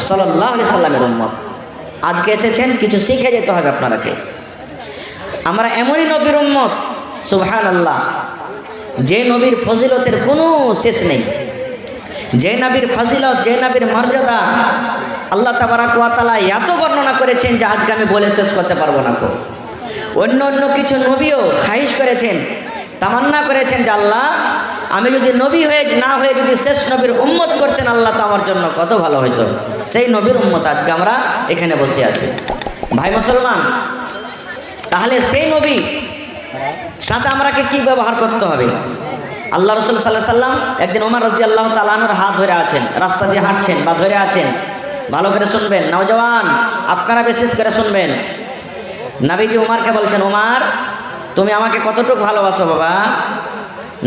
সাল্লাল্লাহু আলাইহি সাল্লামের উম্মত। আজকে এসেছেন, কিছু শিখে যেতে হবে আপনারাকে। আমরা এমনই নবীর উম্মত, সুবহানাল্লাহ, যে নবীর ফজিলতের কোনো শেষ নেই, যে নবীর ফজিলত, যে নবীর মর্যাদা আল্লাহ তাবারাক ওয়া তাআলা এত বর্ণনা করেছেন যে আজকে আমি বলে শেষ করতে পারবো না। অন্য অন্য কিছু নবীও খাহিশ করেছেন, তামান্না করেছেন যে আল্লাহ আমি যদি নবী হয়ে না হয়ে যদি শেষ নবীর উম্মত করতেন আল্লাহ তো আমার জন্য কত ভালো হতো। সেই নবীর উম্মত আজকে আমরা এখানে বসে আছি। ভাই মুসলমান, তাহলে সেই নবী সাথে আমরাকে কি ব্যবহার করতে হবে? আল্লাহ রাসূল সাল্লাল্লাহু আলাইহি সাল্লাম একদিন ওমর রাদিয়াল্লাহু তাআলা আনহুর হাত ধরে আছেন, রাস্তা দিয়ে হাঁটছেন বা ধরে আছেন। ভালো করে শুনবেন নওজওয়ান, আপনারা বিশেষ করে শুনবেন। নবীজি উমরকে বলছেন, উমর তুমি আমাকে কতটুকু ভালোবাসো বাবা?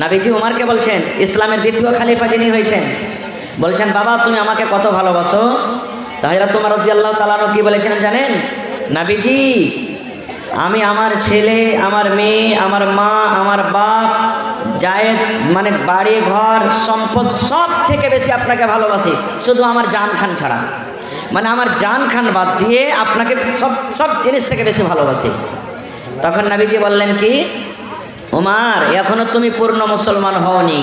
নবীজি উমরকে বলছেন, ইসলামের দ্বিতীয় খলিফা যিনি হয়েছেন, বলছেন বাবা তুমি আমাকে কত ভালোবাসো? হযরত উমর রাদিয়াল্লাহু তাআলা আনহু কি বলেছেন জানেন? নবীজি আমি আমার ছেলে, আমার মেয়ে, আমার মা, আমার বাপ, জায়েদ মানে বাড়ি ঘর সম্পদ সব থেকে বেশি আপনাকে ভালোবাসি, শুধু আমার জান খান ছাড়া। মানে আমার জান খান বাদ দিয়ে আপনাকে সব সব জিনিস থেকে বেশি ভালোবাসি। তখন নবীজি বললেন কি, ওমর এখনো তুমি পূর্ণ মুসলমান হওনি,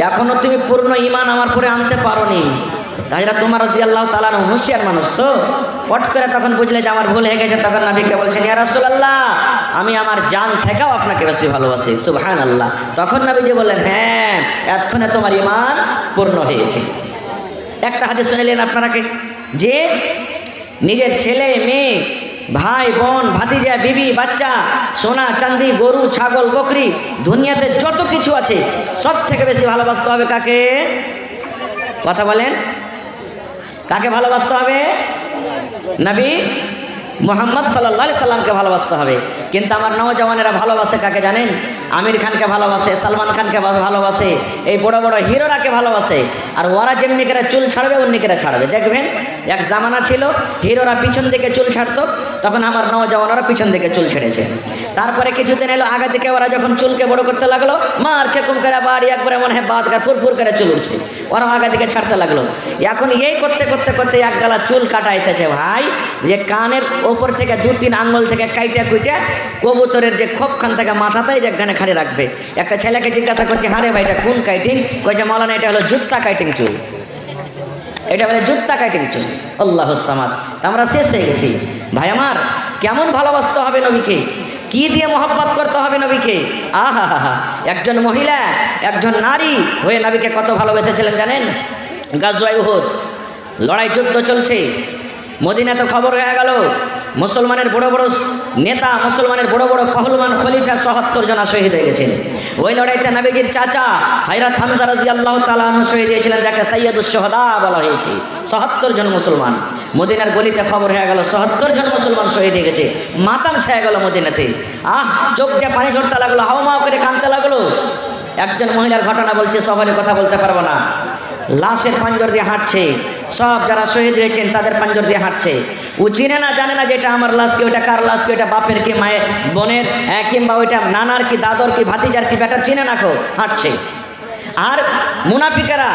এখনো তুমি পূর্ণ ঈমান আমার পরে আনতে পারোনি। হযরত উমর রাদিয়াল্লাহু তাআলা আনহু হুঁশিয়ার মানুষ তো, পট করে তখন বুঝলে যে আমার ভুল হয়ে গেছে। তখন নবীকে বলছেন, ইয়া রাসূলুল্লাহ আমি আমার জান থেকেও আপনাকে বেশি ভালোবাসি। সুবহানাল্লাহ। তখন নবীজি বললেন, হ্যাঁ এতক্ষণে তোমার ঈমান পূর্ণ হয়েছে। একটা হাদিস শুনলেন আপনারাকে, যে নিজের ছেলে মেয়ে, ভাই বোন, ভাতিজা, বিবি, বাচ্চা, সোনা চাঁদি, গরু ছাগল বকরি, দুনিয়াতে যত কিছু আছে সব থেকে বেশি ভালোবাসতে হবে কাকে? কথা বলেন, কাকে ভালোবাসতে হবে? নবী মুহাম্মদ সাল্লাল্লাহু আলাইহি সাল্লামকে ভালোবাসতে হবে। কিন্তু আমার নওজওয়ানেরা ভালোবাসে কাকে জানেন? আমির খানকে ভালোবাসে, সালমান খানকে ভালোবাসে, এই বড় বড় হিরোরাকে ভালোবাসে। আর ওরা যেমনি করে চুল ছাড়বে অমনি করে ছাড়বে। দেখবেন এক জামানা ছিল হিরোরা পিছন দিকে চুল ছাড়তো, তখন আমার নওজওয়ানরা পিছন দিকে চুল ছেড়েছে। তারপরে কিছুদিন এলো আগে থেকে ওরা যখন চুলকে বড় করতে লাগলো, মারছে কুম করে বাড়ি একবারে মনে হয় বাদ ফুর ফুর করে চুল উঠছে, ওরা আগে থেকে ছাড়তে লাগলো। এখন এই করতে করতে করতে এক গালা চুল কাটা এসেছে ভাই, যে কানের ওপর থেকে 2-3 আঙ্গুল থেকে কাইটা কুইটা কবুতরের যে খোপখান থেকে মাথাতেই যেখানে খালি রাখবে। একটা ছেলেকে জিজ্ঞাসা করছে, হ্যাঁ রে ভাই এটা কোন কাইটিং? কইছে মাওলানা এটা হলো জুত্তা কাইটিং চুল, এটা বলে জুত্তা কাইটিং চুল। আল্লাহুস সামাদ। আমরা শেষ হয়ে গেছি। ভাই আমার, কেমন ভালোবাসতে হবে নবীকে, কি দিয়ে মহব্বত করতে হবে নবীকে। আহা হা হা, একজন মহিলা, একজন নারী হয়ে নবীকে কত ভালোবেসেছিলেন জানেন? গাজওয়ায়ে উহুদ লড়াই যুদ্ধ চলছে, মদিনাতে খবর হয়ে গেল মুসলমানের বড় বড় নেতা, মুসলমানের বড় বড় পহলওয়ান খলিফা ৭৭ জন শহীদ হয়ে গেছেন। ওই লড়াইতে নবীজির চাচা হযরত হামজা রাদিয়াল্লাহু তাআলা আনহু শহীদ হয়েছিলেন, যাকে সাইয়্যিদুশ শুহাদা বলা হয়েছে। ৭৭ জন মুসলমান, মদিনার গলিতে খবর হয়ে গেল ৭৭ জন মুসলমান শহীদ হয়ে গেছে। মাতাম ছেয়ে গেল মদিনাতে। চোখ দিয়ে পানি ঝরতে লাগলো, হাওমাও করে কাঁদতে লাগলো। একজন মহিলার ঘটনা বলছে, সবারই কথা বলতে পারবো না। লাশের পাঞ্জর দিয়ে হাঁটছে, সব যারা শহীদ হয়েছেন তাদের পাঞ্জর দিয়ে হাঁটছে। ও চিনে না, জানে না যে এটা আমার লাশ কি, ওইটা কার লাশ কি, ওইটা বাপের কি, মায়ের বোনের কিংবা ওইটা নানার কি, দাদর কি, ভাতিজার কি, বেটা চিনে না, খো হাঁটছে। আর মুনাফিকেরা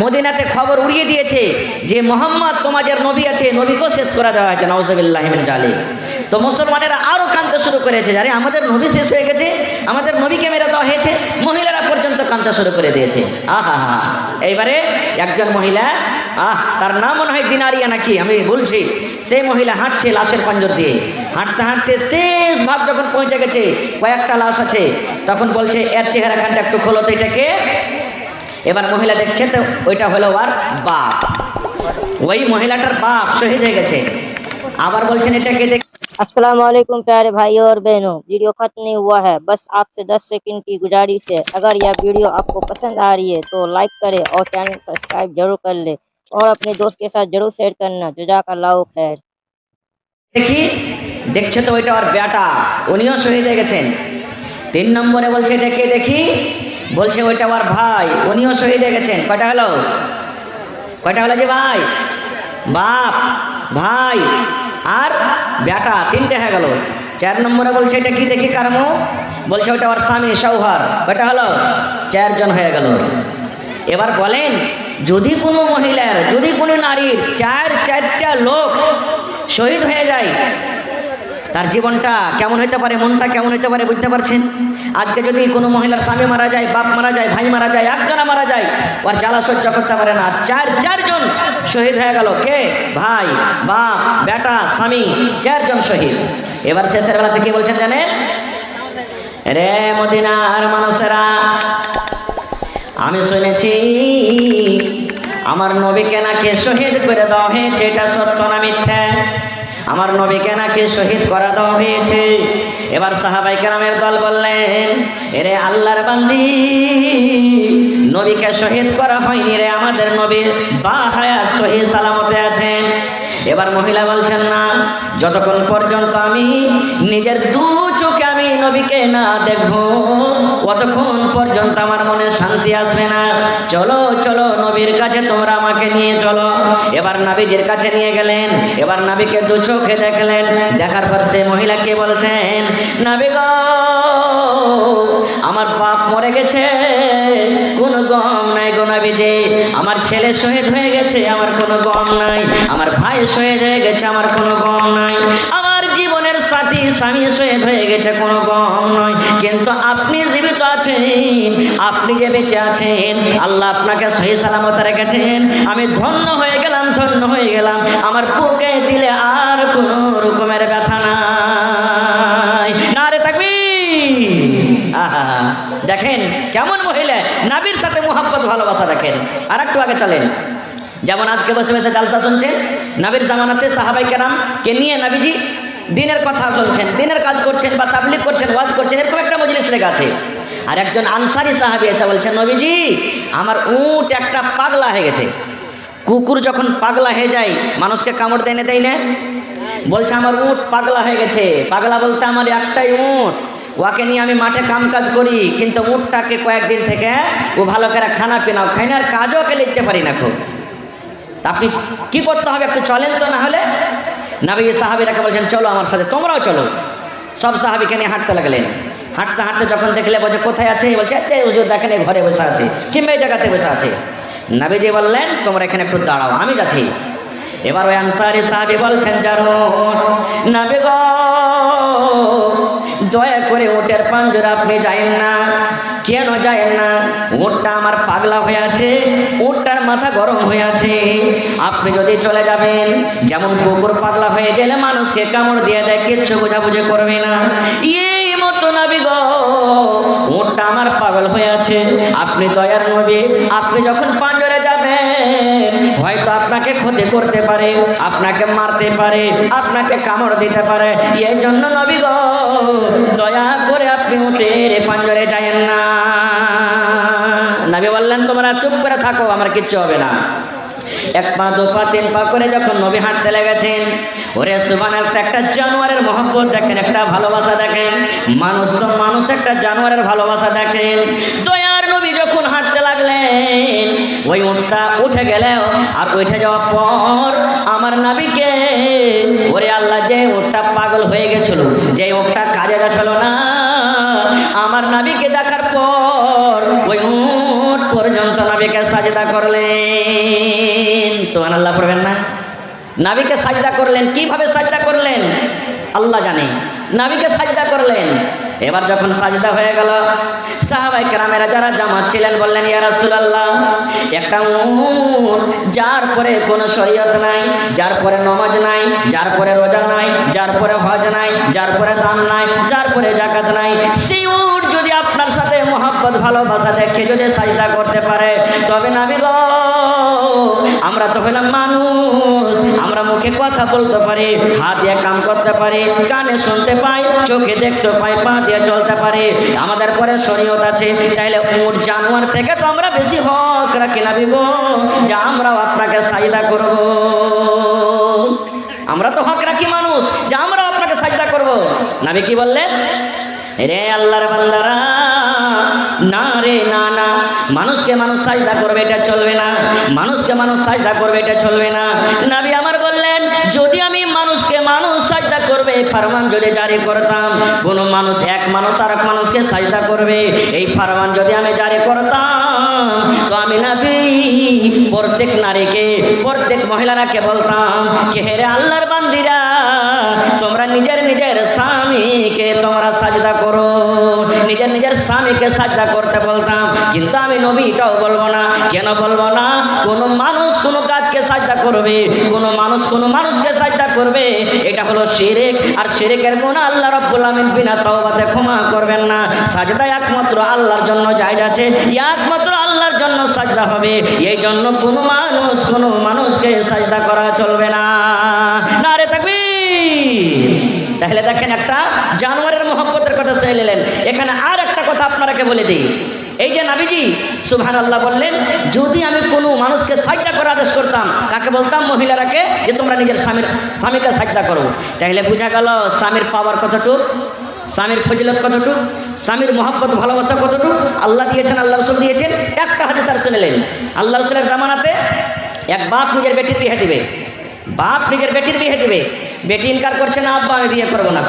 মদিনাতে খবর উড়িয়ে দিয়েছে যে মোহাম্মদ তোমাদের নবী আছে, নবীকেও শেষ করে দেওয়া হয়েছে। নাউজুবিল্লাহি মিন জালিক। তো মুসলমানেরা আরও কাঁদতে শুরু করেছে, আরে আমাদের নবী শেষ হয়ে গেছে, আমাদের নবীকে মেরে দেওয়া হয়েছে। মহিলারা পর্যন্ত কাঁদতে শুরু করে দিয়েছে। আহা হা। এইবারে একজন মহিলা, তার নাম মনে হয় দিনারিয়া নাকি, আমি বলছি, সেই মহিলা হাঁটছে লাশের পাঞ্জর দিয়ে। হাঁটতে হাঁটতে শেষ ভাগ যখন পৌঁছে গেছে, কয়েকটা লাশ আছে, তখন বলছে এর চেহারাখানটা একটু খোলো তো, এটাকে। এবার মহিলা দেখছে তো ওইটা হলো ওর বাপ, ওই মহিলাটার বাপ শহীদ হয়ে গেছে। আবার বলছেন এটাকে দেখ। अस्सलाम वालेकुम प्यारे भाइयों और बहनों, वीडियो खत्म नहीं हुआ है, बस आपसे 10 सेकंड की गुजारिश है। अगर यह वीडियो आपको पसंद आ रही है तो लाइक करें और चैनल सब्सक्राइब जरूर कर ले और अपने दोस्त के साथ जरूर शेयर करना। जज़ाकल्लाहु खैर। দেখি দেখছে তো ওইটা ওর বেটা, উনিও শহীদ হয়ে গেছেন। 3 নম্বরে বলছে এটাকে দেখি, বলছে ওইটা ওর ভাই, উনিও শহীদ হয়ে গেছেন। কয়টা হলো? কয়টা হলো যে ভাই, বাপ, ভাই আর বেটা, 3টে হয়ে গেল। 4 নম্বরে বলছে এটা কি দেখি কার মুখ, বলছে ওটা ওর স্বামী সৌহার। কয়টা হলো? 4 জন হয়ে গেল। এবার বলেন যদি কোনো মহিলার, যদি কোনো নারীর চারটা লোক শহীদ হয়ে যায়, তার জীবনটা কেমন হইতে পারে, মনটা কেমন হইতে পারে বুঝতে পারছেন? আজকে যদি কোনো মহিলার স্বামী মারা যায়, বাপ মারা যায়, ভাই মারা যায়, একজনা মারা যায়, ওর জ্বালা সহ্য করতে পারে না, চারজন শহীদ হয়ে গেল। কে? ভাই, বাপ, বেটা, স্বামী, চারজন শহীদ। এবার শেষের বেলাতে কি বলছেন জানেন? রে মদিনার মানুষেরা, আমি শুনেছি আমার নবীকে নাকি শহীদ করে দেওয়া হয়েছে, এটা সত্য না মিথ্যা? আমার নবীকে নাকি শহীদ করা দেওয়া হয়েছে। এবার সাহাবায়ে কেরামের দল বললেন, এরে আল্লাহর বান্দি, নবীকে শহীদ করা হয়নি রে, আমাদের নবী বাহায়াত সহি সালামতে আছেন। এবার মহিলা বলছেন, না, যতক্ষণ পর্যন্ত আমি নিজের দু চোখে আমি নবীকে না দেখবো, অতক্ষণ পর্যন্ত আমার মনে শান্তি আসবে না। চলো চলো নবীর কাছে তোমরা আমাকে নিয়ে চলো। এবার নবীজির কাছে নিয়ে গেলেন। এবার নবীকে দু চোখে দেখলেন। দেখার পর সে মহিলাকে বলছেন, নবী গো, আমার বাপ মরে গেছে, কোনো গম নাই গো নবীজি। আমার ছেলে শহীদ হয়ে গেছে, আমার কোনো গম নাই। আমার ভাই শহীদ হয়ে গেছে, আমার কোনো গম নাই। আমার জীবনের সাথী স্বামী শহীদ হয়ে গেছে, কোনো গম নয়। কিন্তু আপনি জীবিত আছেন, আপনি যে বেঁচে আছেন, আল্লাহ আপনাকে সহি সালামত রেখেছেন। আমি ধন্য হয়ে গেলাম, ধন্য হয়ে গেলাম। আমার বুকে দিলে আর কোনো রকমের ব্যথা নাই। নারে তাকবীর! আহা, দেখেন কেমন মহিলা, নবীর সাথে মুহাব্বত ভালোবাসা। দেখেন আর একটু আগে চলেন। যেমন আজকে বসে বসে জালসা শুনছেন, নবীর জামানাতে সাহাবায়ে কেরামকে নিয়ে নবীজি দিনের কথা চলছেন, দিনের কাজ করছেন বা তাবলীগ করছেন, ওয়াজ করছেন, এরকম একটা মজলিস লেগে আছে। আর একজন আনসারি সাহাবী এসে বলছেন, নবীজি, আমার উট একটা পাগলা হয়ে গেছে। কুকুর যখন পাগলা হয়ে যায় মানুষকে কামড় দেয় না, দেয় না? বলছে আমার উট পাগলা হয়ে গেছে। পাগলা বলতে আমার একটাই উট, ওকে নিয়ে আমি মাঠে কামকাজ করি, কিন্তু উটটাকে কয়েকদিন থেকে ও ভালো করে খানা পিনাও খাই না, আর কাজও ওকে লিখতে পারি না খুব। তা আপনি কি করতে হবে, একটু চলেন তো। না হলে নবী সাহাবীরাকে বলছেন, চলো আমার সাথে, তোমরাও চলো। সব সাহাবীকে নিয়ে হাঁটতে লাগলেন। হাঁটতে হাঁটতে যখন দেখলে, বলছে কোথায় আছে? বলছে হুজুর দেখেন এই ঘরে বসে আছে, কিংবা এই জায়গাতে বসে আছে। নবীজি বললেন, তোমরা এখানে একটু দাঁড়াও, আমি যাচ্ছি। এবার ওই আনসারী সাহাবী বলছেন, জারুন নবী গো, দয়া করে উটের পাঞ্জরা আপনি যায়েন না। কেন যায়েন না? উটটা আমার পাগলা হয়ে আছে, উটটার মাথা গরম হয়ে আছে। আপনি যদি চলে যাবেন, যেমন কুকুর পাগলা হয়ে গেলে মানুষকে কামড় দিয়ে দেয়, কিচ্ছু বোঝাবুঝি করবে না, এই মতো নবী গো, উটটা আমার পাগল হয়ে আছে। আপনি দয়ার নবী, আপনি যখন পাঞ্জরে যাবেন, হয়তো আপনাকে ক্ষতি করতে পারে, আপনাকে মারতে পারে, আপনাকে কামড় দিতে পারে। এই জন্য নবী গো, দয়া করে আপনি উটের পাঞ্জরে যায়েন না। নবী বললেন, তোমরা চুপ করে থাকো, আমার কিচ্ছু হবে না। এক পা, দু পা, তিন পা করে যখন নবী হাঁটতে লেগেছেন, ওরে সুবহানাল্লাহ, একটা জানোয়ারের মহব্বত দেখেন, একটা ভালোবাসা দেখেন। মানুষ তো মানুষ, একটা জানোয়ারের ভালোবাসা দেখেন। দয়ার নবী যখন হাঁটতে লাগলেন, ওই উটটা উঠে গেলেও, আর উঠে যাওয়ার পর আমার নবীকে, ওরে আল্লাহ, যে উটটা পাগল হয়ে গেছিল, যে উটটা কাজে যাচ্ছিল না, আমার নবীকে দেখার পর ওই উট পর্যন্ত নবীকে সাজদা করলেন। সুবহানাল্লাহ পড়বেন না? নবীকে সাজদা করলেন। কিভাবে সাজদা করলেন আল্লাহ জানে। নবীকে সাজদা করলেন। এবার যখন সাজদা হয়ে গেল, সাহাবায়ে কেরামেরা যারা জামাত ছিলেন বললেন, ইয়া রাসূলুল্লাহ, একটা উট যার পরে কোনো শরীয়ত নাই, যার পরে নামাজ নাই, যার পরে রোজা নাই, যার পরে হজ নাই, যার পরে দান নাই, যার পরে যাকাত নাই, সেই উট যদি আপনার সাথে মহব্বত ভালোবাসা দেখে যদি সাজদা করতে পারে, তবে নবী গো, আমরা তো হলাম মানুষ, আমরা মুখে কথা বলতে পারি, হাত দিয়ে কাম করতে পারি, কানে শুনতে পাই, চোখে দেখতে পাই, পা দিয়ে চলতে পারি, আমাদের পরে শরীয়ত আছে। তাইলে উট জানোয়ার থেকে তো আমরা বেশি হক রাখি নবী গো, যে আমরাও আপনাকে সাজদা করব। আমরা তো হক রাখি মানুষ, যে আমরাও আপনাকে সাজদা করব। নবী কি বললেন? রে আল্লাহর বান্দারা, না রে, না না, মানুষকে মানুষ সাজদা করবে এটা চলবে না, মানুষকে মানুষ সাজদা করবে এটা চলবে না। নবী আমার বললেন, যদি আমি মানুষকে মানুষ সাজদা করবে ফরমান যদি জারি করতাম, কোনো মানুষ, এক মানুষ আর এক মানুষকে সাজদা করবে, এই ফরমান যদি আমি জারি করতাম, তো আমি নবী প্রত্যেক নারীকে, প্রত্যেক মহিলারাকে বলতাম কে হে রে আল্লাহর বান্দিরা, তোমরা নিজের নিজের স্বামীকে তোমরা সাজদা করো, নিজের নিজের স্বামীকে সাজদা করতে বলতাম। কিন্তু আমি নবী এটাও বলবো না। কেন বলবো না? কোনো মানুষ কোনো কাজকে সাজদা করবে, কোনো মানুষ কোনো মানুষকে সাজদা করবে, এটা হলো শিরক। আর শিরকের গুনাহ আল্লাহ রাব্বুল আমিন বিনা তওবাতে ক্ষমা করবেন না। সাজদা একমাত্র আল্লাহর জন্য জায়েজ আছে, একমাত্র আল্লাহর জন্য সাজদা হবে। এই জন্য কোনো মানুষকে সাজদা করা চলবে না। নারে তাকবীর। তাহলে দেখেন, একটা জানোয়ারের মহব্বতের কথা শুনে নিলেন। এখানে আর একটা কথা আপনারাকে বলে দিই। এই যে নবীজি সুবহানাল্লাহ বললেন, যদি আমি কোনো মানুষকে সাজদা করার আদেশ করতাম, কাকে বলতাম? মহিলারাকে, যে তোমরা নিজের স্বামীকে সাজদা করো। তাহলে বোঝা গেল স্বামীর পাওয়ার কতটুক, স্বামীর ফজিলত কতটুক, স্বামীর মহব্বত ভালোবাসা কতটুক আল্লাহ দিয়েছেন, আল্লাহ রসুল দিয়েছেন। একটা হাদিস আর শুনলেন, আল্লাহ রসুলের জামানাতে এক বাপ নিজের বেটির বিয়ে দিবে, বাপ নিজের বেটির বিয়ে দিবে। বেটি ইনকার করছে না, আব্বা আমি বিয়ে করবো না।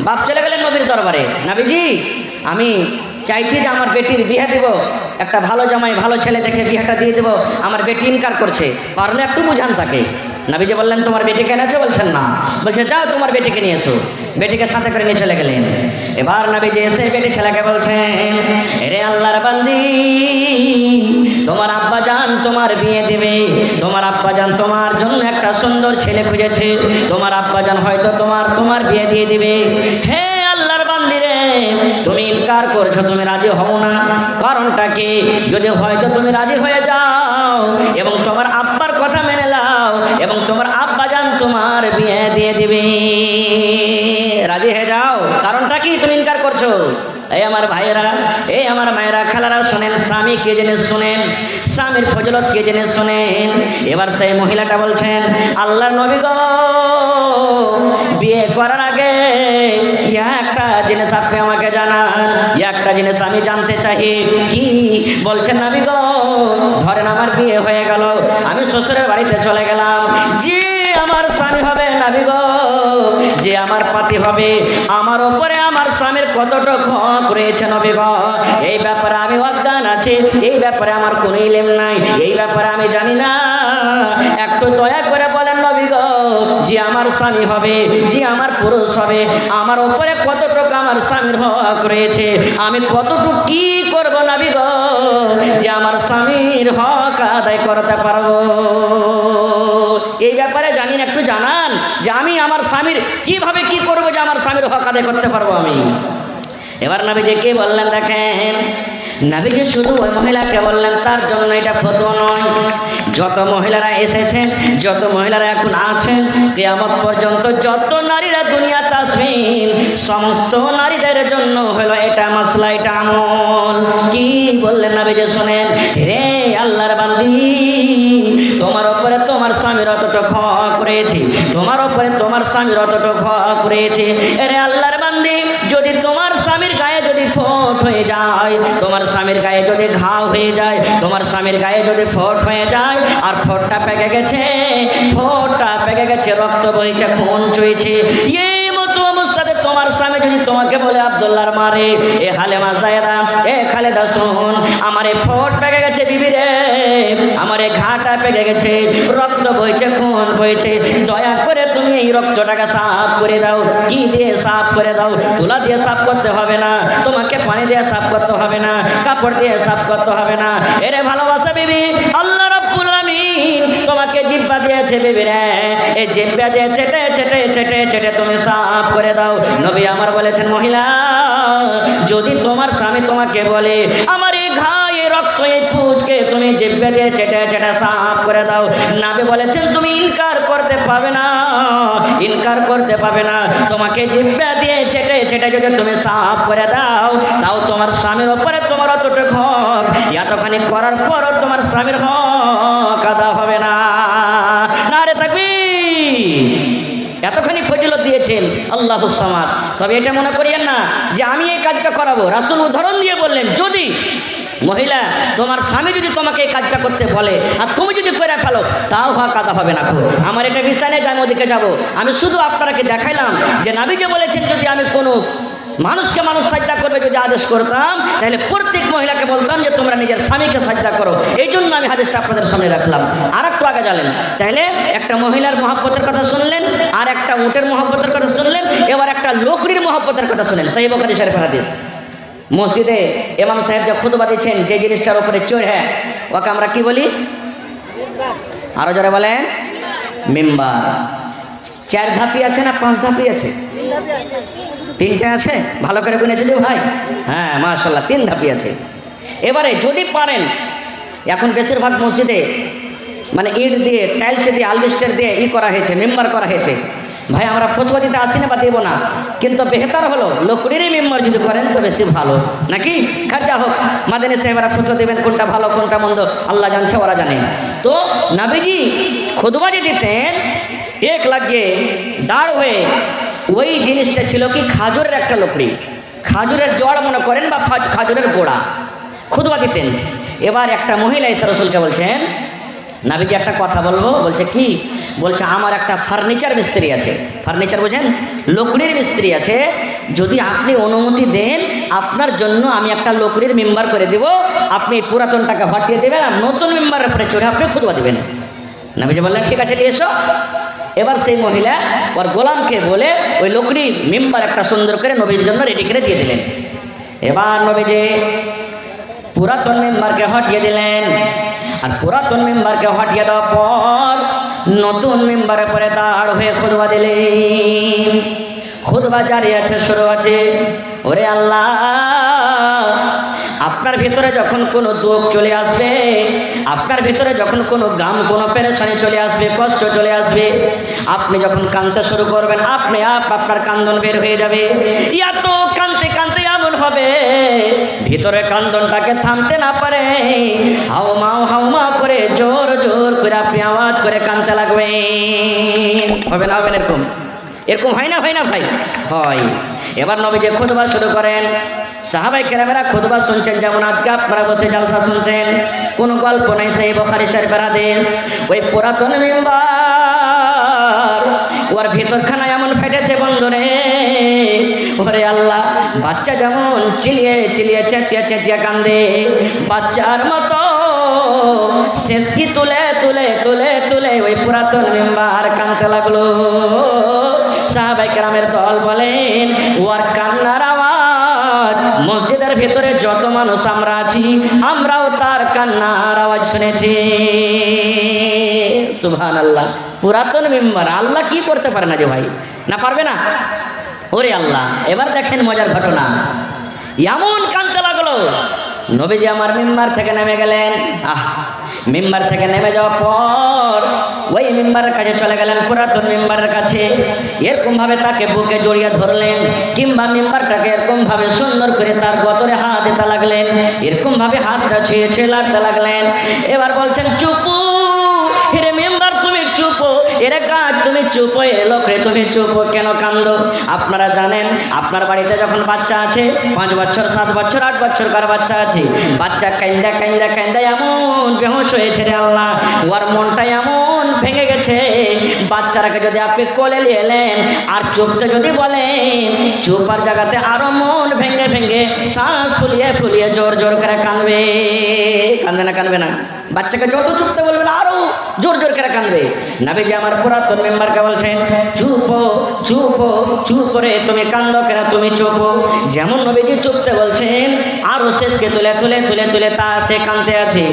বাপ চলে গেলেন নবীর দরবারে, নবীজি আমি চাইছি যে আমার বেটির বিয়ে দিব, একটা ভালো জামাই ভালো ছেলে দেখে বিয়েটা দিয়ে দেবো, আমার বেটি ইনকার করছে, পারলে একটু বুঝান তাকে। নবীজি বললেন তোমার বেটিকে এনেছো? বলছেন না। বলছে যাও তোমার বেটিকে নিয়ে এসো। বেটিকে সাথে করে নিয়ে চলে গেলেন। এবার নবীজি এসে বেটি ছেলেকে বলছেন, এরে আল্লাহর বান্দি, তোমার আব্বা জান তোমার বিয়ে দেবে, তোমার আব্বা জান তোমার জন্য একটা সুন্দর ছেলে খুঁজেছে, তোমার আব্বা জান হয়তো তোমার বিয়ে দিয়ে দিবে। হে আল্লাহর বান্দি রে, তুমি ইনকার করছো, তুমি রাজি হও না। কারণটা কি? যদি হয়তো তুমি রাজি হয়ে যাও এবং তোমার আব্বার কথা মেনে নাও এবং তোমার আব্বা জান তোমার বিয়ে দিয়ে দিবে, রাজি হয়ে যাও। কারণটা কি তুমি ইনকার করছো? এই আমার ভাইয়েরা, এই আমার মায়েরা, খালারা শোনেন, স্বামী কে জেনে শোনেন, স্বামীর ফজিলত কে জেনে শোনেন। এবার সেই মহিলাটা বলছেন, আল্লাহর নবী গো, বিয়ে করার আগে একটা জিনিস আপনি আমাকে জানান, একটা জিনিস আমি জানতে চাই। কি? বলছেন নবী গো, ধরেন আমার বিয়ে হয়ে গেল, আমি শ্বশুরের বাড়িতে চলে গেলাম, যে আমার স্বামী হবে নবী গো, যে আমার পাতি হবে, আমার ওপরে আমার স্বামীর কতটুকু হক রয়েছে নবী গো, এই ব্যাপারে আমি অজ্ঞান আছি, এই ব্যাপারে আমার কোনো ইলম নাই, এই ব্যাপারে আমি জানি না। একটু দয়া করে বলেন নবী গো, যে আমার স্বামী হবে, যে আমার পুরুষ হবে, আমার ওপরে কতটুকু আমার স্বামীর হক রয়েছে, আমি কতটুকু কি করব নবী গো, যে আমার স্বামীর হক আদায় করতে পারবো। এই ব্যাপারে জানি না, একটু জানান যে আমি আমার স্বামীর কিভাবে কি করবো যে আমার স্বামীর হক আদায় করতে পারবো আমি। এবার নবীজি কে বললেন দেখেন, নবীজি শুধু ওই মহিলাকে বললেন, তার জন্য এটা ফতোয়া নয়। যত মহিলারা এসেছেন, যত মহিলারা এখন আছেন, কিয়ামত পর্যন্ত যত নারীরা দুনিয়াতে আসবেন, সমস্ত নারীদের জন্য হলো এটা মাসলা, এটা আমল। কি বললেন নবীজি শুনেন, রে আল্লাহর বান্দি, তোমার উপরে তোমার স্বামীর অতটুকু হক রয়েছে, তোমার উপরে তোমার স্বামীর অতটুকু হক রয়েছে। রে আল্লাহর বান্দি, যদি তোমার স্বামীর গায়ে যদি ফোট হয়ে যায়, তোমার স্বামীর গায়ে যদি ঘাও হয়ে যায়, তোমার স্বামীর গায়ে যদি ফোট হয়ে যায়, আর ফোটটা পেকে গেছে, ফোটটা পেকে গেছে, রক্ত বইছে, খুন চুইছে, এই মতো অবস্থাতে তোমার স্বামী যদি তোমাকে বলে, আব্দুল্লাহর মারে, এ হালেমা জায়েদা, এ খালেদা শোন, আমার এই ফোট পেকে গেছে বিবি রে, আমার এই ঘাটা পেকে গেছে, রক্ত বইছে, খুন বইছে, দয়া করে তুমি এই রক্তটাকে সাফ করে দাও। কি দিয়ে সাফ করে দাও? তুলা দিয়ে সাফ করতে হবে না, তোমাকে পানি দিয়ে সাফ করতে হবে না, কাপড় দিয়ে সাফ করতে হবে না। এরে ভালোবাসা বিবি, আল্লাহ রাব্বুল আমিন তোমাকে জিহ্বা দিয়েছে বিবি রে, এই জিহ্বা দিয়ে চেটে চেটে চেটে চেটে তুমি সাফ করে দাও। নবী আমার বলেছেন, মহিলা, যদি তোমার স্বামী তোমাকে বলে, আমার এই ঘা, এই রক্ত, এই পুঁজকে তুমি জিহ্বা দিয়ে চেটে চেটে সাফ করে দাও, নবী বলেছেন তুমি ইনকার করতে পাবে না, ইনকার করতে পাবে না। তোমাকে জিহ্বা দিয়ে চেটে চেটে যদি তুমি সাফ করে দাও, তাও তোমার স্বামীর ওপরে তোমার অতটুকু হক, এতখানি করার পরও তোমার স্বামীর হক আদা হবে না। নারে তাকবীর। এতখানি ফজিলত দিয়েছেন আল্লাহুস সামাদ। তবে এটা মনে করিয়েন না যে আমি এই কাজটা করাবো। রাসূল উদাহরণ দিয়ে বললেন, যদি মহিলা তোমার স্বামী যদি তোমাকে এই কাজটা করতে বলে আর তুমি যদি করে ফেলো, তাও হক আদা হবে না। আমার এটা বিষয় নেই যে আমি ওদিকে যাবো, আমি শুধু আপনারাকে দেখাইলাম যে নবী যে বলেছেন, যদি আমি কোনো মানুষকে মানুষ সাজদা করবে যদি আদেশ করতাম, তাহলে প্রত্যেক মহিলাকে বলতাম যে তোমরা নিজের স্বামীকে সাজদা করো। এই জন্য আমি হাদিসটা আপনাদের সামনে রাখলাম। আর একটু আগে জানেন, তাহলে একটা মহিলার মহব্বতের কথা শুনলেন, আর একটা উটের মহব্বতের কথা শুনলেন, এবার একটা লোকরির মহব্বতের কথা শুনেন। সহিহ বুখারী শরীফের হাদিস। মসজিদে ইমাম সাহেব যে খুতবা দিচ্ছেন, যে জিনিসটার উপরে চড়ে ওকে আমরা কি বলি? আরো জোরে বলেন। মিম্বার। 4 ধাপি আছে না 5 ধাপি আছে? 3টে আছে। ভালো করে গুনেছে যে ভাই? হ্যাঁ মাশাআল্লাহ, 3 ধাপি আছে। এবারে যদি পারেন, এখন বেশিরভাগ মসজিদে মানে ইট দিয়ে, টাইলস দিয়ে, আলবেস্টার দিয়ে করা হয়েছে, মেম্বার করা হয়েছে। ভাই আমরা ফতোয়া দিতে আসি না বা দেবো না, কিন্তু বেহতার হলো লকড়িরই মেম্বার যদি করেন তো বেশি ভালো, নাকি? খরচা হোক, মাদানী সাহেবরা ফতোয়া দেবেন কোনটা ভালো কোনটা মন্দ আল্লাহ জানছে, ওরা জানে। তো নবীজি খুতবা যে দিতেন, এক লাগিয়ে দাঁড় হয়ে, ওই জিনিসটা ছিল কি খাজুরের একটা লকড়ি, খাজুরের জড় মনে করেন বা খাজুরের গোড়া, খুতবা দিতেন। এবার একটা মহিলা এসে রসুলকে বলছেন, নাবিজি একটা কথা বলবো। বলছে কি? বলছে আমার একটা ফার্নিচার মিস্ত্রি আছে। ফার্নিচার বোঝেন? লকড়ির মিস্ত্রি আছে। যদি আপনি অনুমতি দেন, আপনার জন্য আমি একটা লকড়ির মেম্বার করে দেব। আপনি পুরাতনটাকে হটিয়ে দেবেন আর নতুন মেম্বারের উপরে চড়ে আপনি খুতবা দিবেন। নাবিজি বললেন ঠিক আছে, নিয়ে এসো। এবার সেই মহিলা ওর গোলামকে বলে ওই লকড়ি মেম্বার একটা সুন্দর করে নবীর জন্য রেডি করে দিয়ে দিলেন। এবার নবীজি পুরাতন মেম্বারকে হটিয়ে দিলেন, আর পুরাতন মেম্বারকে হটিয়ে দেওয়ার পর নতুন মেম্বারের পরে দাঁড় হয়ে খুতবা দিলেন। খুতবা জারি আছে, শুরু আছে। ওরে আল্লাহ, আপনার ভিতরে যখন কোনো দুঃখ চলে আসবে, আপনার ভিতরে যখন কোনো গাম, কোনো পেরেশানি চলে আসবে, কষ্ট চলে আসবে, আপনি যখন কাঁদতে শুরু করবেন, আপনি আপনার কান্দন বের হয়ে যাবে। এত কাঁদতে কাঁদতে এমন হবে ভিতরে কান্দনটাকে থামতে না পারে, হাউমাউ করে জোর জোর করে আপনি আওয়াজ করে কাঁদতে লাগবেন। হবে না? হবে না? এরকম হয় না? হয় না ভাই? হয়। এবার নবীজি খুতবা শুরু করেন। সাহাবায়ে কেরামেরা খুতবা শুনছেন, যেমন আজকে আপনারা বসে জালসা শুনছেন, কোনো গল্প নেই। সেই বুখারী শরীফের হাদিস। ওই পুরাতন মেম্বার, ওর ভিতরখানা এমন ফেটেছে বন্ধুরে, ওরে আল্লাহ, বাচ্চা যেমন চিলিয়ে চিলিয়ে চেঁচিয়ে চেঁচিয়ে কান্দে, বাচ্চার মতো শেষ কি তুলে তুলে তুলে তুলে ওই পুরাতন মেম্বার কাঁদতে লাগলো। সাহাবায়ে কেরামের দল বলেন, ওর কান্নার আওয়াজ মসজিদের ভেতরে যত মানুষ আমরা আছি, আমরাও তার কান্নার আওয়াজ শুনেছি। সুবহানাল্লাহ। পুরাতন মেম্বার, আল্লাহ কি করতে পারে না যে ভাই? না পারবে না? ওরে আল্লাহ। এবার দেখেন মজার ঘটনা, এমন কাঁদতে লাগলো। নবীজি আমার মেম্বার থেকে নেমে গেলেন। মেম্বার থেকে নেমে যাওয়ার পর ওই মেম্বারের কাছে চলে গেলেন, পুরাতন মেম্বারের কাছে। এরকমভাবে তাকে বুকে জড়িয়ে ধরলেন, কিংবা মেম্বারটাকে এরকমভাবে সুন্দর করে তার গতরে হাত দিতে লাগলেন, এরকমভাবে হাতটা ছুঁয়ে ছুঁয়ে লাগতে লাগলেন। এবার বলছেন, চুপু হিরে মেম্বার, তুমি চুপো, এর কাজ তুমি চুপো, এর লোকরে তুমি চুপো, কেন কান্দো? আপনারা জানেন, আপনার বাড়িতে যখন বাচ্চা আছে, 5 বছর 7 বছর 8 বছর কার বাচ্চা আছে, বাচ্চা কান্দা কান্দা কান্দা এমন বেহুশ হয়েছে রে আল্লাহ, ওর মনটা এমন ভেঙে গেছে, বাচ্চাটাকে যদি আপনি কোলে নিয়ে এলেন আর চুপতে যদি বলেন, চুপার জায়গাতে আরো মন ভেঙে ভেঙে শ্বাস ফুলিয়ে ফুলিয়ে জোর জোর করে কাঁদবে। কাঁদবে না? কাঁদবে না? বাচ্চাকে যত চুপতে বলবেন আরো জোর জোর করে কাঁদবে। নবীজি আমার পুরাতন মেম্বারকে বলছেন, চুপো চুপো চুপ রে, তুমি কান্দো কেন? তুমি চুপো। যেমন নবীজি চুপতে বলছেন, আরো শেষকে তুলে তুলে তুলে তুলে তা সে কাঁদতে আছে।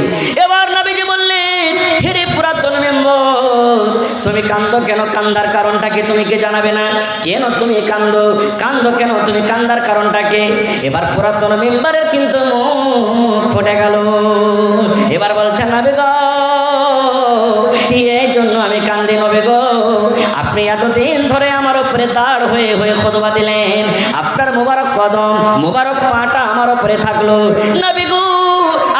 এবার নবীজি বললেন, হেরে পুরাতন মেম্বার, তুমি কান্দো কেন? কান্দার কারণটা কি তুমি কি জানাবে না? কেন তুমি কান্দো? কান্দো কেন? তুমি কান্দার কারণটা কি? এবার পুরাতন মেম্বারের কিন্তু মুখ ফুটে গেল। এবার বলছেন, নবী গো, এই জন্য আমি কান্দি। নবী গো, আপনি এতদিন ধরে আমার উপরে দাঁড় হয়ে হয়ে খুতবা দিলেন, আপনার মোবারক কদম মোবারক পাটা আমার উপরে থাকলো। নবী গো,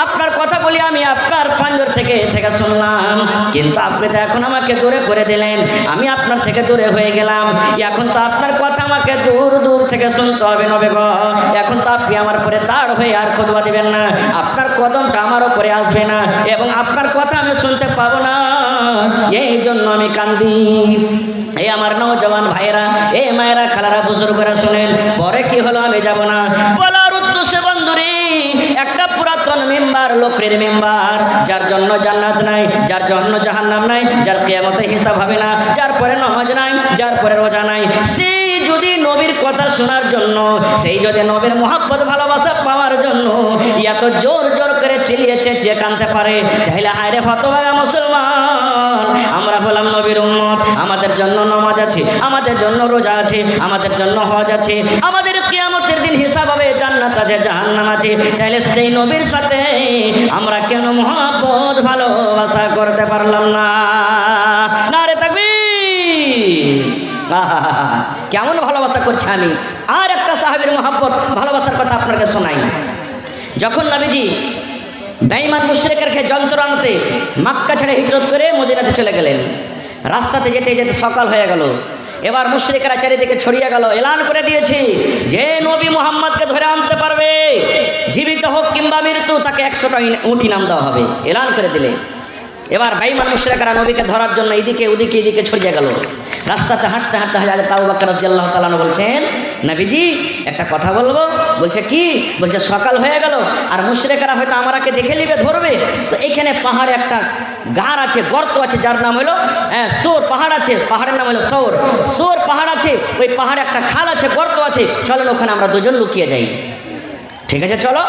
আপনার কথা বলি আমি আপনার পাঞ্জর থেকে থেকে শুনলাম, কিন্তু আপনি তো এখন আমাকে দূরে করে দিলেন, আমি আপনার থেকে দূরে হয়ে গেলাম। এখন তো আপনার কথা আমাকে দূর দূর থেকে শুনতে হবে। নবী গো, এখন তো আপনি আমার উপরে দাঁড় হয়ে আর খুতবা দিবেন না, আপনার কদমটা আমার উপরে আসবে না, এবং আপনার কথা আমি শুনতে পাবো না। এই জন্য আমি কান্দি। এই আমার নওজওয়ান ভাইরা, এই মায়েরা, খালারা, বুজুর্গরা শুনেন, পরে কি হলো আমি আমি যাব না। বলার উদ্দেশ্য বন্ধুরে, একটা পুরাতন মেম্বার, লোকের মেম্বার, যার জন্য জান্নাত নাই, যার জন্য জাহান্নাম নাই, যার কিয়ামতে হিসাব হবে না, যার পরে নামাজ নাই, যার পরে রোজা নাই, সেই যদি নবীর কথা শোনার জন্য, সেই যদি নবীর মহব্বত ভালোবাসা পাওয়ার জন্য এত জোর জোর করে চিলিয়েছে যে কানতে পারে, তাহলে হায়রে হতভাগা মুসলমান। আমরা হলাম নবীর উম্মত, আমাদের জন্য নামাজ আছে, আমাদের জন্য রোজা আছে, আমাদের জন্য হজ আছে, আমাদের কিয়ামতের দিন হিসাব হবে, জান্নাত আছে, জাহান্নাম আছে। তাহলে সেই নবীর সাথে আমরা কেন মহব্বত ভালোবাসা করতে পারলাম না? নারে তাকবীর! কেমন ভালোবাসা করছে আমি। আর একটা সাহাবীর মহব্বত ভালোবাসার কথা আপনাকে শোনাই। যখন নবীজি বেঈমান মুশরিকদেরকে যন্ত্রণাতে মক্কা ছেড়ে হিজরত করে মদিনাতে চলে গেলেন, রাস্তাতে যেতে যেতে সকাল হয়ে গেল। এবার মুশরিকরা চারিদিকে ছড়িয়ে গেল, এলান করে দিয়েছে যে নবী মুহাম্মদকে ধরে আনতে পারবে, জীবিত হোক কিংবা মৃত্যু, তাকে 100টা উট ইনাম দেওয়া হবে, এলান করে দিলে। এবার বেঈমান মুশরিকরা নবীকে ধরার জন্য এদিকে ওদিকে এদিকে ছড়িয়ে গেল। রাস্তাতে হাঁটতে হাঁটতে হযরত আবু বকর রাদিয়াল্লাহু তাআলা বলছেন, নবীজি একটা কথা বলবো। বলছে কি? বলছে সকাল হয়ে গেল আর মুশরিকরা হয়তো আমাকে দেখে নেবে, ধরবে। তো এখানে পাহাড়ে একটা গার আছে, গর্ত আছে, যার নাম হলো সোর পাহাড় আছে, পাহাড়ের নাম হলো সোর। সোর পাহাড় আছে, ওই পাহাড়ে একটা খাল আছে, গর্ত আছে, চলেন ওখানে আমরা দুজন লুকিয়ে যাই। ঠিক আছে চলো।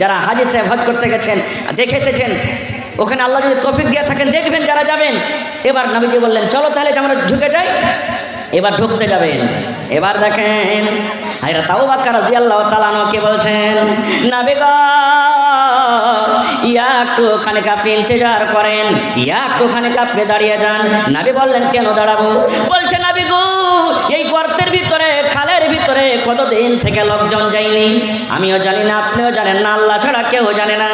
যারা হাজী সাহেব হজ করতে গেছেন, দেখে এসেছেন, ওখানে আল্লাহ যদি তৌফিক দিয়ে থাকেন দেখবেন যারা যাবেন। এবার নবীজি বললেন চলো তাহলে আমরা ঝুঁকে যাই। এবার ঢুকতে যাবেন। এবার দেখেন হযরত আবু বকর রাদিয়াল্লাহু তাআলা কে বলছেন, নবী গো একটুখানি আপনি ইন্তজার করেন, একটুখানি আপনি দাঁড়িয়ে যান। নবী বললেন কেন দাঁড়াবো? বলছে নবী গো এই গর্তের ভিতরে, খালের ভিতরে কতদিন থেকে লোকজন যায়নি, আমিও জানি না, আপনিও জানেন না, আল্লাহ ছাড়া কেউ জানে না।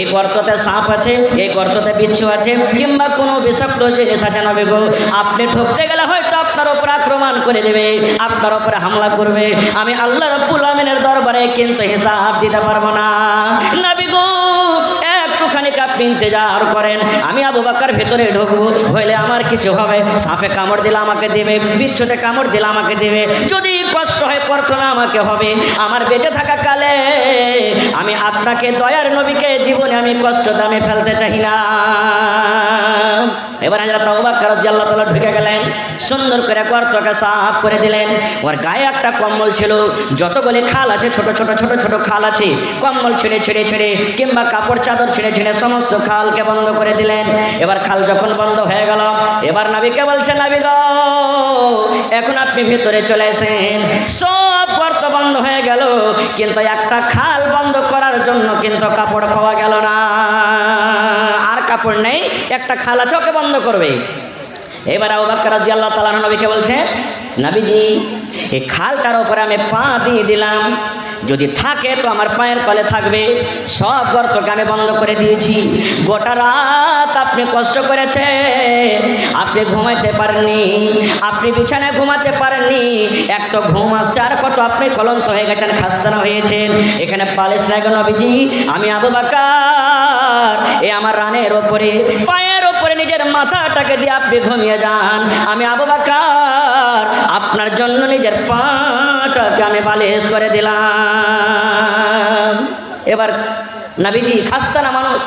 এই গর্ততে সাপ আছে, এই গর্ততে বিচ্ছু আছে, কিংবা কোনো বিষাক্ত জিনিস আছে। নবী গো আপনি ঢুকতে গেলে হয়তো আপনার উপর আক্রমণ করে দেবে, আপনার উপরে হামলা করবে, আমি আল্লাহ রাব্বুল আমিনের দরবারে কিন্তু হিসাব দিতে পারবো না। নবী গো একটুখানি আপনি ইন্তজার করেন, আমি আবু বকর ভেতরে ঢুকবো, হইলে আমার কিছু হবে, সাপে কামড় দিলে আমাকে দেবে, বিচ্ছুতে কামড় দিলে আমাকে দেবে, যদি কষ্ট হয় প্রথমে আমাকে হবে। আমার বেঁচে থাকা কালে আমি আপনাকে দয়ার নবীকে জীবনে আমি কষ্ট দামে ফেলতে চাই না। এবার হযরত আবু বকর রাদিয়াল্লাহু তাআলা ঢুকে গেলেন, সুন্দর করে গর্তকে সাফ করে দিলেন। ওর গায়ে একটা কম্বল ছিল, যতগুলি খাল আছে, ছোট ছোট ছোট ছোট খাল আছে, কম্বল ছেড়ে ছেড়ে ছেড়ে কিংবা কাপড় চাদর ছেড়ে ছেড়ে সমস্ত খালকে বন্ধ করে দিলেন। এবার খাল যখন বন্ধ হয়ে গেল, এবার নবীকে বলছেন, নবী গো এখন আপনি ভেতরে চলে এসেন। সব গর্ত বন্ধ হয়ে গেল, কিন্তু একটা খাল বন্ধ করার জন্য কিন্তু কাপড় পাওয়া গেল না। আর কাপড় নেই, একটা খাল আছে, ওকে বন্ধ করবে। এবার আবু বকর রাদিয়াল্লাহু তাআলা নবীকে বলছেন, নবীজি এই খালটার উপরে আমি পা দিয়ে দিলাম, যদি থাকে তো আমার পায়ের তলে থাকবে। সব গর্তকে আমি বন্ধ করে দিয়েছি। গোটা রাত আপনি কষ্ট করেছেন, আপনি ঘুমাইতে পারেননি, আপনি বিছানায় ঘুমাতে পারেননি, এক তো ঘুম আসছে, আর কত আপনি ক্লান্ত হয়ে গেছেন, খাস্তানা হয়েছেন। এখানে পালিশ নাই গো নবীজি, আমি আবু বকর এই আমার রানের ওপরে, পায়ের ওপরে নিজের মাথাটাকে দিয়ে আপনি ঘুমিয়ে যান। আমি আবু বকর আপনার জন্য নিজের পাটাকে আমি বালিশ করে দিলাম। এবার নবীজি খাস্তানা মানুষ,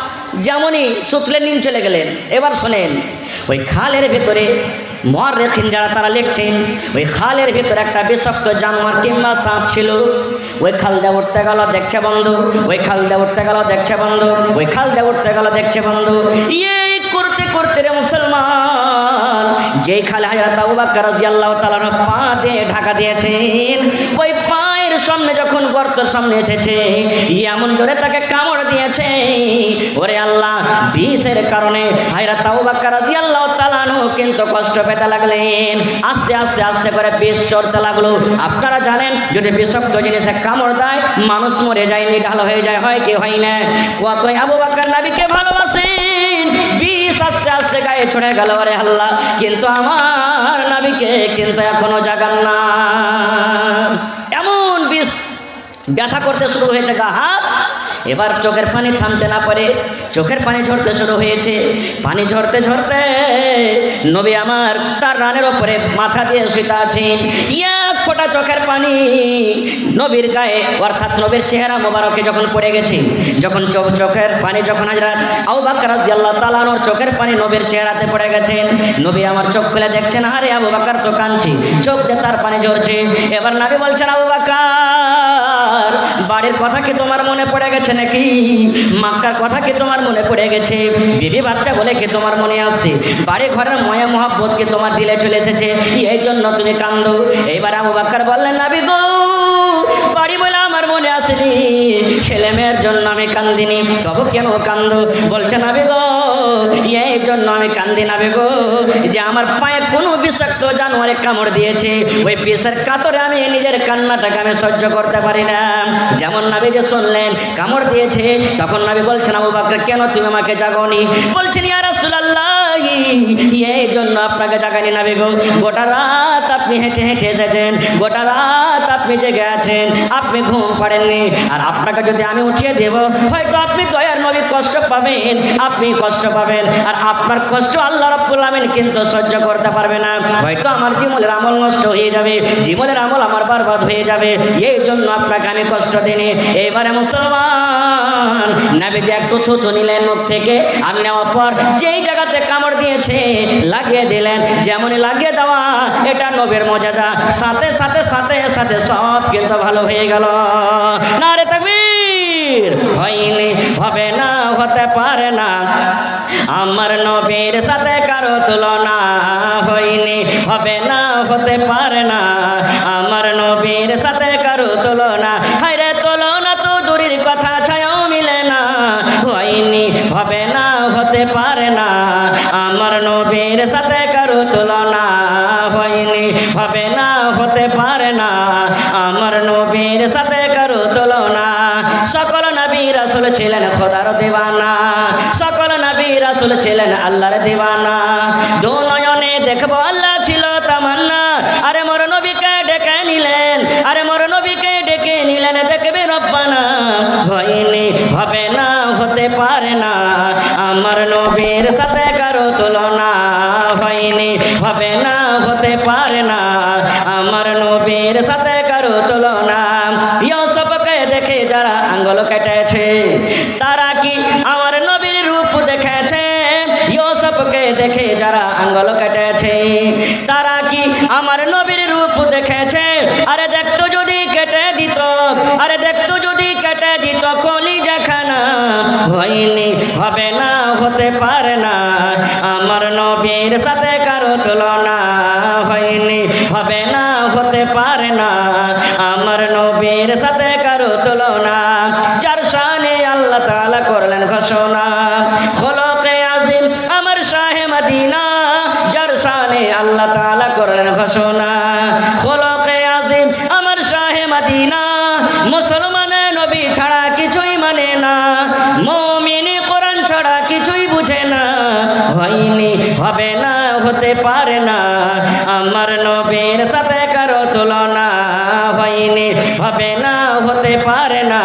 যেমনই সুতলে নিন চলে গেলেন। এবার শোনেন, ওই খালের ভেতরে মুআররিখিন যারা তারা লিখছেন, ওই খালের ভেতরে একটা বিষাক্ত জানোয়ার কিংবা সাপ ছিল। ওই খাল দিয়ে উঠতে গেল, দেখছে বন্ধ, ওই খাল দিয়ে উঠতে গেল, দেখছে বন্ধ, ওই খাল দিয়ে উঠতে গেল, দেখছে বন্ধ। এই করতে করতে রে মুসলমান, যেই খালে হযরত আবু বকর রাদিয়াল্লাহু তাআলা পা দিয়ে ঢাকা দিয়েছেন, ওই পায়ের সামনে যখন গর্তের সামনে এসেছে, এমন জোরে তাকে কামড় দিয়েছে। ওরে আল্লাহ, বিষের কারণে হযরত আবু বকর রাদিয়াল্লাহু তাআলা কিন্তু কষ্ট পেতে লাগলেন। আস্তে আস্তে আস্তে করে বিষ চড়তে লাগলো। আপনারা জানেন যদি বিষাক্ত জিনিসে কামড় দেয় মানুষ মরে যায়, নিঢাল হয়ে যায়, হয় কি হয় না? কতই আবু বকর নবীকে ভালোবাসেন, বিষ আস্তে আস্তে গায়ে চড়ে গেল। ওরে আল্লাহ, কিন্তু আমার নবীকে কিন্তু এখনো জাগান না। এমন বিষ ব্যথা করতে শুরু হয়েছে গা হাত, এবার চোখের পানি থামতে না পারে চোখের পানি ঝরতে শুরু হয়েছে। পানি ঝরতে ঝরতে নবী আমার তার রানের ওপরে মাথা দিয়ে শুয়ে আছেন। এক ফোঁটা চোখের পানি নবীর গায়ে অর্থাৎ নবীর চেহারা মোবারকে যখন পড়ে গেছে, যখন চোখের পানি যখন হযরত আবু বকর রাদিয়াল্লাহু তাআলা আনহুর চোখের পানি নবীর চেহারাতে পড়ে গেছেন, নবী আমার চোখ খুলে দেখছেন, আরে আবু বকর তো কাঁদছে, চোখ দিয়ে তার পানি ঝরছে। এবার নবী বলছেন, আবু বকর বাড়ির কথা কি তোমার মনে পড়ে গেছে নাকি? মক্কার কথা কি তোমার মনে পড়ে গেছে? বিবি বাচ্চা বলে কি তোমার মনে আসছে? বাড়ি ঘরের মায়া মহব্বত কি তোমার দিলে চলে এসেছে, এই জন্য তুমি কান্দো? এইবার আবু বকর বললেন, নবী গো বাড়ি বলে আমার মনে আসেনি, ছেলে মেয়ের জন্য আমি কান্দিনি, তবে কেন কান্দো? বলছে, নবী গো এই জন্য আমি কান্দি নবী গো যে আমার পায়ে কোনো বিষাক্ত জানোয়ারে কামড় দিয়েছে, ওই বিষের কাতরে আমি নিজের কান্নাটাকে আমি সহ্য করতে পারি না। যেমন নবী যে শুনলেন কামড় দিয়েছে, তখন নবী বলছেন, আবু বকর কেন তুমি আমাকে জাগোনি? বলছেন, ইয়া রাসূলুল্লাহ এই জন্য আপনাকে জাগানি নবী গো, গোটা রাত আপনি হেঁটে হেঁটে এসেছেন, গোটা রাত আপনি জেগে আছেন, আপনি ঘুম পাড়েননি, আর আপনাকে যদি আমি উঠিয়ে দেব হয়তো আপনি দয়ার নবী কষ্ট পাবেন, আপনি কষ্ট পাবেন, আর আপনার কষ্ট আল্লাহ রাব্বুল আমিন কিন্তু সহ্য করতে পারবে না, হয়তো আমার জীবনের আমল নষ্ট হয়ে যাবে, জীবনের আমল আমার বরবাদ হয়ে যাবে, এই জন্য আপনাকে আমি কষ্ট দিইনি। এবারে মুসলমান নবী যে একটু থুতু নিলেন মুখ থেকে, আর নেওয়ার পর যেই জায়গাতে কামড় দিয়েছে লাগিয়ে দিলেন, যেমনই লাগিয়ে দেওয়া এটা নবীর মুজিজা, সাথে সাথে সাথে সাথে সব কিন্তু ভালো হয়ে গেল। নারে তাকবীর! হয়নি, হবে না, হতে পারে না, আমার নবীর সাথে কারো তুলনা, হয়নি, হবে না, হতে পারে না, আমার নবীর সাথে কারো তুলনা, হায়রে তুলনা তো দূরের কথা, ছায়াও মিলে না, হয়নি, হবে না, হতে পারে না, আমার নবীর সাথে কারো তুলনা, হয়নি, হবে না, হতে পারে না, আমার নবীর সাথে কারো তুলনা। সকল নবী রাসূল ছিলেন খোদার দিওয়ানা, সকল নবী রাসূল ছিলেন আল্লাহর দিওয়ানা, দু নয়নে দেখবো আল্লাহ ছিল তামান্না, আরে মোর নবীকে ডেকে নিলেন, আরে মোর নবীকে ডেকে নিলেন, দেখবে রব্বানা, হয়নি, হবে না, হতে পারে না, আমার নবীর সাথে কারো তুলনা, হয়নি, হবে না, হতে পারে না, আমার নবীর সাথে কারো তুলনা। ইউসুফকে দেখে যারা আঙ্গুল কেটেছে তারা কি আমার নবীর রূপ দেখেছে? ইউসুফকে দেখে যারা আঙ্গুল কেটেছে তারা কি আমার নবীর রূপ দেখেছে? আরে দেখতো যদি কেটে দিত, আরে দেখতো যদি কেটে দিত কলিজাখানা, হয়নি, হবে না, হতে পারে না, আমার নবীর সাথে কারো তুলনা, হয়নি, হবে না, হতে পারে না, আমার নবীর সাথে কারো তুলনা। যার শানে আল্লাহ তাআলা করলেন ঘোষণা, খলকে আজিম আমার শাহে মদিনা, যার শানে আল্লাহ তাআলা করলেন ঘোষণা, খলকে আজিম আমার শাহে মদিনা, মুসলমানের নবী ছাড়া কিছুই মানে না, মুমিনি কোরআন ছাড়া কিছুই বুঝে না, হয়নি, হবে না, হতে পারে না, আমার নবীর সাথে কারো তুলনা, হয়নি, হবে না, হতে পারে না,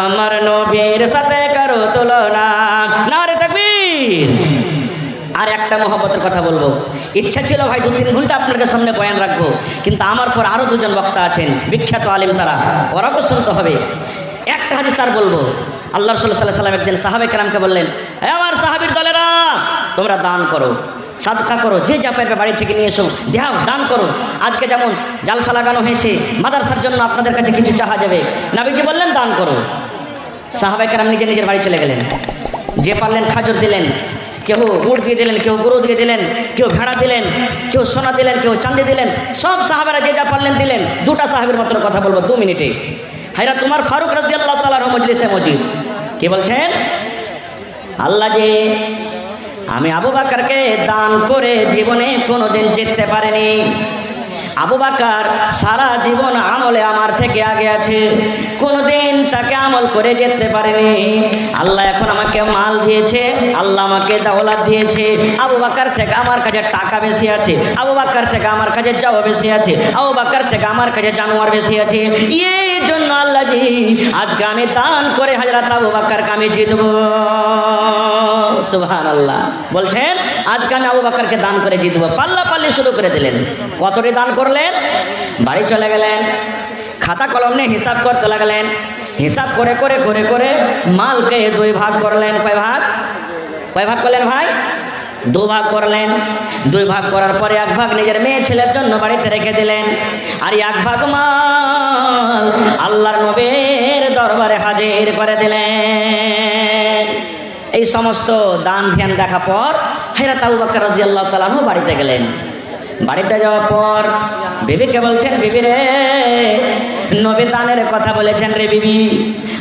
আমার নবীর সাথে কারো তুলনা। নারে তাকবীর! আর একটা মহব্বতের কথা বলবো, ইচ্ছা ছিল ভাই 2-3 ঘন্টা আপনাদের সামনে বয়ান রাখবো, কিন্তু আমার পর আরও 2জন বক্তা আছেন বিখ্যাত আলিম, তারা ওরাও শুনতে হবে। একটা হাদিস আর বলবো, আল্লাহ রাসূল সাল্লাল্লাহু আলাইহি ওয়াসাল্লাম একদিন সাহাবে কেরামকে বললেন, হে আমার সাহাবীর দলেরা, তোমরা দান করো, সাদকা করো, যে যা পারবে বাড়ি থেকে নিয়ে এসো, দাও, দান করো। আজকে যেমন জালসা লাগানো হয়েছে, মাদ্রাসার জন্য আপনাদের কাছে কিছু চাহা যাবে, নবীজি বললেন দান করো। সাহাবে কেরাম নিজে নিজের বাড়ি চলে গেলেন, যে পারলেন খাজর দিলেন, কেউ উট দিয়ে দিলেন, কেউ গরু দিয়ে দিলেন, কেউ ভেড়া দিলেন, কেউ সোনা দিলেন, কেউ চাঁদি দিলেন, সব সাহাবেরা যে যা পারলেন দিলেন। 2টা সাহাবের মাত্র কথা বলবো 2 মিনিটে। হায়রা তোমার ফারুক রাদিয়াল্লাহু তাআলার মজলিসে মজিদ কে বলছেন, আল্লাহ যে আমি আবু বকরকে দান করে জীবনে কোনোদিন জিততে পারেনি, আবু বকর সারা জীবন আমলে আমার থেকে আগে আছে, কোনোদিন তাকে আমল করে যেতে পারেনি। আল্লাহ এখন আমাকে মাল দিয়েছে, আল্লাহ আমাকে দৌলত দিয়েছে, আবু বকর থেকে আমার কাছে টাকা বেশি আছে, আবু বকর থেকে আমার কাছে যাও বেশি আছে, আবু বকর থেকে আমার কাছে জানোয়ার বেশি আছে। এই জন্য আল্লাহ জি আজকে আমি দান করে হযরত আবু বকরকে আমি জিতবো। সুবহানাল্লাহ। বলছেন আজকে আমি আবু বকরকে দান করে জিতবো। পাল্লা পাল্লি শুরু করে দিলেন। কতটি দান করলেন? বাড়ি চলে গেলেন, খাতা কলম নিয়ে হিসাব করতে লাগলেন। হিসাব করে করে করে করে মালকে 2 ভাগ করলেন। কয় ভাগ? কয় ভাগ করলেন ভাই? 2 ভাগ করলেন। 2 ভাগ করার পরে 1 ভাগ নিজের মেয়ে ছেলের জন্য বাড়িতে রেখে দিলেন, আর 1 ভাগ মাল আল্লাহর নবীর দরবারে হাজির করে দিলেন। এই সমস্ত দান ধ্যান দেখা পর হযরত আবু বকর রাদিয়াল্লাহু তাআলা আনহু বাড়িতে গেলেন। বাড়িতে যাওয়ার পর বিবিকে বলছেন, বিবি রে, নবী দানের কথা বলেছেন রে বিবি।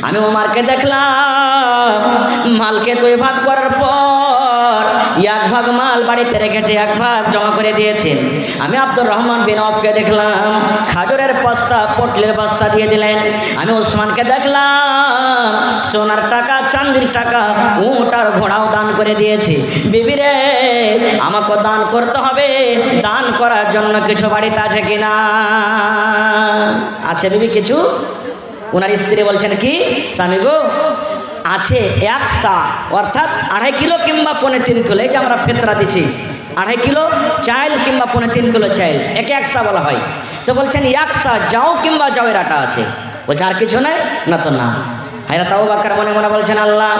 আমি ওমরকে দেখলাম মালকে 2 ভাগ করার পর 1 ভাগ মাল বাড়িতে রেখেছে, 1 ভাগ জমা করে দিয়েছেন। আমি আব্দুর রহমান বিন আওফকে দেখলাম খাজুরের বস্তা, পটলের বস্তা দিয়ে দিলেন। আমি ওসমানকে দেখলাম সোনার টাকা, চাঁদির টাকা, উট আর ঘোড়াও দান করে দিয়েছে। বিবি রে, আমাকে দান করতে হবে, দান করার জন্য কিছু বাড়িতে আছে কিনা? আছে বিবি কিছু? ওনার স্ত্রী বলছেন কি স্বামী গো, আছে 1 সা, অর্থাৎ 2.5 কিলো কিংবা 3.25 কিলো। এই যে আমরা ফেতরা দিচ্ছি 2.5 কিলো চাল কিংবা 3.25 কিলো চাল, একে 1 সা বলা হয়। তো বলছেন 1 সা যাও কিংবা যাওয়ের আটা আছে। বলছে আর কিছু নাই? না তো না। হযরত আবু বকর মনে মনে বলছেন, আল্লাহ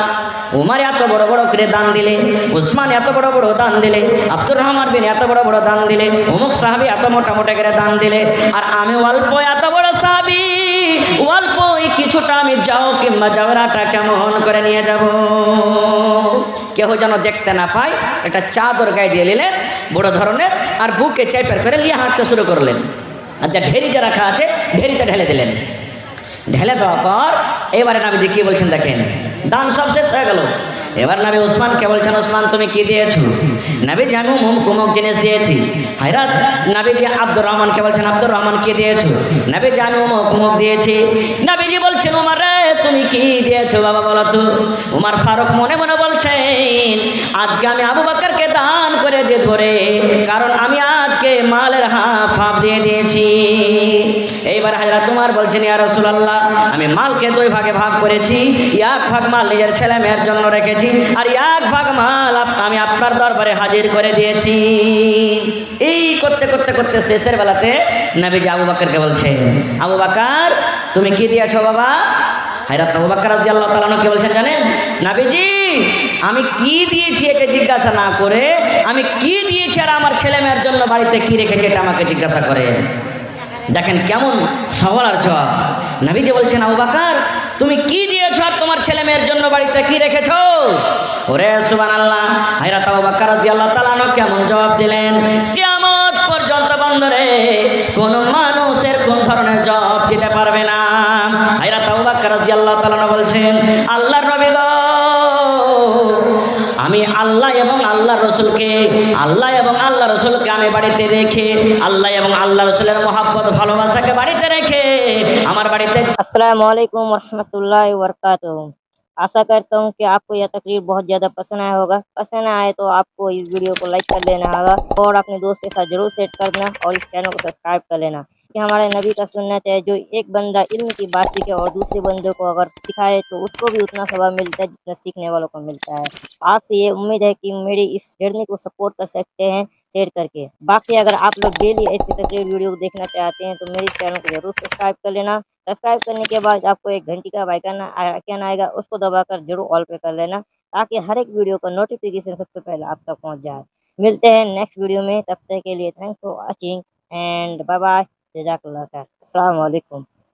উমর এত বড় বড় করে দান দিলে, উসমান এত বড় বড় দান দিলে, আব্দুর রহমান বিন এত বড় বড় দান দিলে, অমুক সাহাবী এত মোটা মোটা করে দান দিলে, আর আমি অল্প এত বড় সাহাবী অল্প কিছুটা আমি যাও কিংবা যাওয়ার আটা কেমন করে নিয়ে যাব? কেউ যেন দেখতে না পায় একটা চাদর গায়ে দিয়ে নিলেন বড় ধরনের, আর বুকে চেপের করে নিয়ে হাঁটতে শুরু করলেন। আর যা ঢেরি যে রাখা আছে ঢেরিতে ঢেলে দিলেন। ঢেলে দেওয়ার পর এবারে নবীজি কি বলছেন দেখেন, দান সব শেষ হয়ে গেল। এবার নবী ওসমানকে বলছেন, ওসমান তুমি কি দিয়েছো? নবীজি আমি অমুক জিনিস দিয়েছি। হযরত নবীজি আব্দুর রহমানকে বলছেন, আব্দুর রহমান কি দিয়েছো? নবীজি আমি অমুক দিয়েছি। নবীজি বলছেন, ওমর রে তুমি কি দিয়েছো বাবা বলো তো? উমর ফারুক মনে মনে বলছেন, আজকে আমি আবু বকরকে দান করে জিতবো রে, কারণ আমি আজকে মালের হাফ দিয়ে দিয়েছি। এইবার হযরত উমর বলছেন, ইয়া রাসূলুল্লাহ, আমি মালকে 2 ভাগে ভাগ করেছি, 1 ভাগ মাল নিজের ছেলে মেয়ের জন্য রেখেছি, আর 1 ভাগ মাল আমি আপনার দরবারে হাজির করে দিয়েছি। এই করতে করতে করতে শেষের বেলাতে নবীজি আবু বকরকে বলছেন, আবু বকর তুমি কি দিয়েছো বাবা? হযরত আবু বকর রাদিয়াল্লাহু তাআলা কে বলছেন জানেন, নবীজি আমি কি দিয়েছি এটা জিজ্ঞাসা না করে আমি কি দিয়েছি আর আমার ছেলে মেয়ের জন্য বাড়িতে কি রেখেছি এটা আমাকে জিজ্ঞাসা করেন। দেখেন কেমন সওয়াল আর জবাব। নবীজি বলছেন, আবু বকর তুমি কি দিয়েছো আর তোমার ছেলে মেয়ের জন্য বাড়িতে কি রেখেছো? ওরে সুবহানাল্লাহ। হযরত আবু বকর রাদিয়াল্লাহু তাআলা কেমন জবাব দিলেন, কিয়ামত পর্যন্ত বন্ধরে কোন মানুষের কোন ধরনের জবাব দিতে পারবে না। হযরত আবু বকর রাদিয়াল্লাহু তাআলা বলছেন, আল্লাহর নবী গো, আমি আল্লাহ এবং আল্লাহ রসুলকে আমি বাড়িতে রেখে, আল্লাহ এবং আল্লাহ রসুলের মোহাব্বত ভালোবাসাকে বাড়িতে রেখে আমার বাড়িতে। अस्सलामु अलैकुम वरहमतुल्लाहि वबरकातुहू। आशा करता हूँ कि आपको यह तकरीर बहुत ज़्यादा पसंद आया होगा। पसंद आए तो आपको इस वीडियो को लाइक कर लेना होगा और अपने दोस्त के साथ जरूर शेयर कर देना और इस चैनल को सब्सक्राइब कर लेना। कि हमारे नबी का सुन्नत है, जो एक बंदा इल्म की बात सीखे और दूसरे बंदे को अगर सिखाए तो उसको भी उतना सवाब मिलता है जितना सीखने वालों को मिलता है। आपसे ये उम्मीद है कि मेरी इस जर्नी को सपोर्ट कर सकते हैं शेयर करके। बाकी अगर आप लोग डेली ऐसी तकरीर वीडियो देखना चाहते हैं तो मेरे चैनल को जरूर सब्सक्राइब कर लेना। सब्सक्राइब करने के बाद आपको एक घंटी का आइकन आएगा, उसको दबाकर जरूर ऑल पे कर लेना ताकि हर एक वीडियो का नोटिफिकेशन सबसे पहले आप तक पहुंच जाए। मिलते हैं नेक्स्ट वीडियो में, तब तक के लिए thanks for watching and bye bye. जज़ाकल्लाह खैर। अस्सलाम वालेकुम।